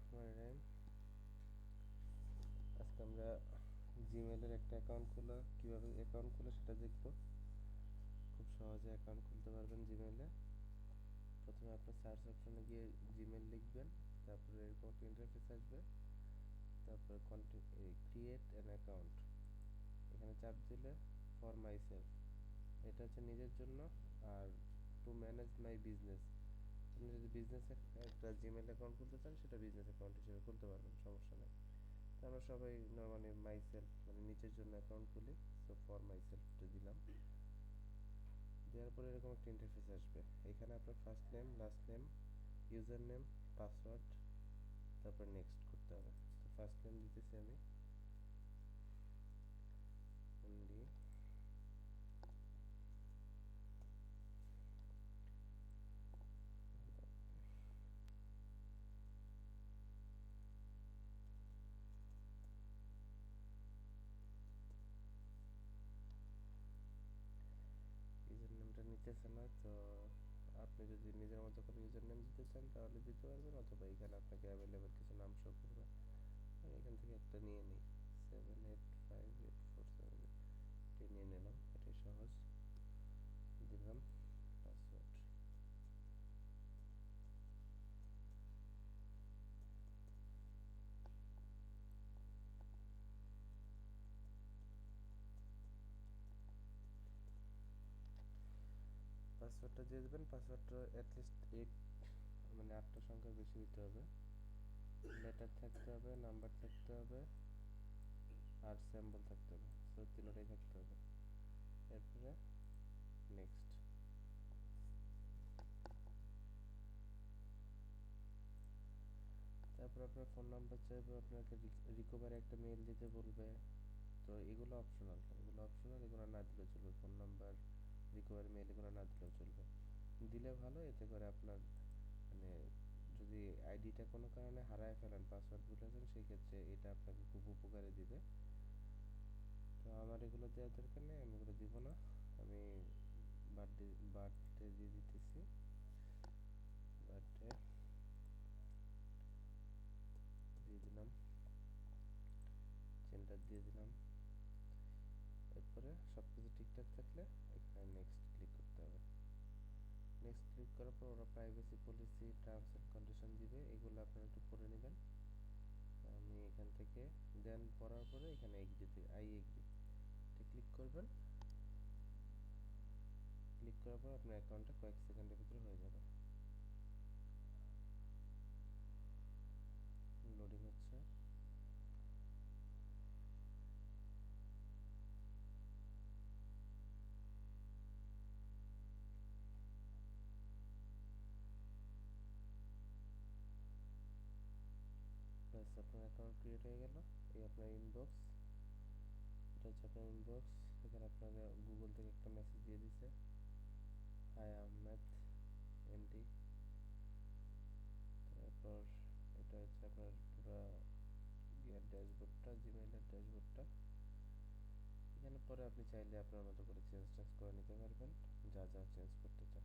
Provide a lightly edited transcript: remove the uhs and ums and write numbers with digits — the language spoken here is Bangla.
বিসমিল্লাহির রহমানির রহিম। আজকে আমরা জিমেলের একটা অ্যাকাউন্ট খোলা কীভাবে অ্যাকাউন্ট খোলা সেটা দেখব। খুব সহজে অ্যাকাউন্ট খুলতে পারবেন জিমেলে। প্রথমে আপনার সার্চ অপশনে গিয়ে জিমেল লিখবেন, তারপরে এরকম একটা ইন্টারফেস আসবে, তারপরে ক্রিয়েট অ্যান অ্যাকাউন্ট এখানে চাপ দিলে ফর মাই সেলফ এটা হচ্ছে নিজের জন্য, আর টু ম্যানেজ মাই বিজনেস আপনি যদি বিজনেসে একটা জিমেল অ্যাকাউন্ট খুলতে চান সেটা বিজনেস অ্যাকাউন্ট হিসেবে খুলতে পারবেন, সমস্যা নেই। তো আমরা সবাই নর্মালি মাই সেলফ মানে নিজের জন্য অ্যাকাউন্ট খুলি, সো ফর মাই সেলফটা দিলাম। দেওয়ার পরে এরকম একটা ইন্টারফেস আসবে। এখানে আপনার first name, last name, user name, password, তারপর নেক্সট করতে হবে। তো ফার্স্ট নেম দিতেছি আমি অনলি, ইউজার নেমটা নিতেছে না, তো আপনি যদি নিজের মতো করে ইউজার নেম দিতে চান তাহলে দিতে পারবেন, অথবা এখানে আপনাকে অ্যাভেলেবেল কিছু নাম শো করবে। আমি এখান থেকে একটা নিয়ে নিই, 7858478 নিয়ে নিলাম, এটাই সহজ। দিলাম পাসওয়ার্ড। পাসওয়ার্ডটা দিয়ে দেবেন। পাসওয়ার্ডটা অ্যাটলিস্ট 8 মানে 8টা সংখ্যার বেশি হতে হবে, লেটার থাকতে হবে, নাম্বার থাকতে হবে, আর সিম্বল থাকতে হবে, সো তিনটাই থাকতে হবে। এরপরে নেক্সট। তারপর আপনার ফোন নাম্বার চাইবে, আপনাকে রিকভারি একটা মেইল দিতে বলবে। তো এগুলো অপশনাল, এগুলো না দিলেও চলবে। ফোন নাম্বার, রিকভারি মেইল এগুলো না দিলেও চলবে। দিলে ভালো, এতে করে আপনার মানে যদি আইডিটা কোনো কারণে হারায় ফেলেন, পাসওয়ার্ড ভুলে যান, সেই ক্ষেত্রে এটা আপনাকে খুব উপকারে দিবে। তো আমার এগুলো দেওয়ার দরকার নেই, আমি এগুলো দিব না। আমি বার্থডে দিয়ে দিতেছি, বার্থডে দিয়ে দিলাম, জেন্ডার দিয়ে দিলাম। এরপরে সব কিছু ঠিকঠাক থাকলে এখানে নেক্সট ক্লিক করতে হবে। নেক্সট ক্লিক করার পর ওরা privacy policy, terms and condition দিবে, এগুলো আপনারা একটু পড়ে নেবেন। আমি এখান থেকে দেন পড়ার পরে এখানে এগ্রিতে আই এগ্রি ক্লিক করবেন। ক্লিক করার পর আপনার অ্যাকাউন্টটা কয়েক সেকেন্ডের ভিতরে হয়ে যাবে। লোডিং হচ্ছে। ব্যাস, আপনার অ্যাকাউন্ট ক্রিয়েট হয়ে গেল। এই আপনার ইনবক্স, এটা হচ্ছে আপনার ইনবক্স। এখানে আপনাকে গুগল থেকে একটা মেসেজ দিয়ে দিছে, হাই আহমেদ এমডি। তারপর এটা হচ্ছে আপনার পুরো ইয়ার ড্যাশবোর্ডটা, জিমেইলের ড্যাশবোর্ডটা। এখানে পরে আপনি চাইলে আপনার মতো করে চেঞ্জ করে নিতে পারবেন, যা যা চেঞ্জ করতে চান।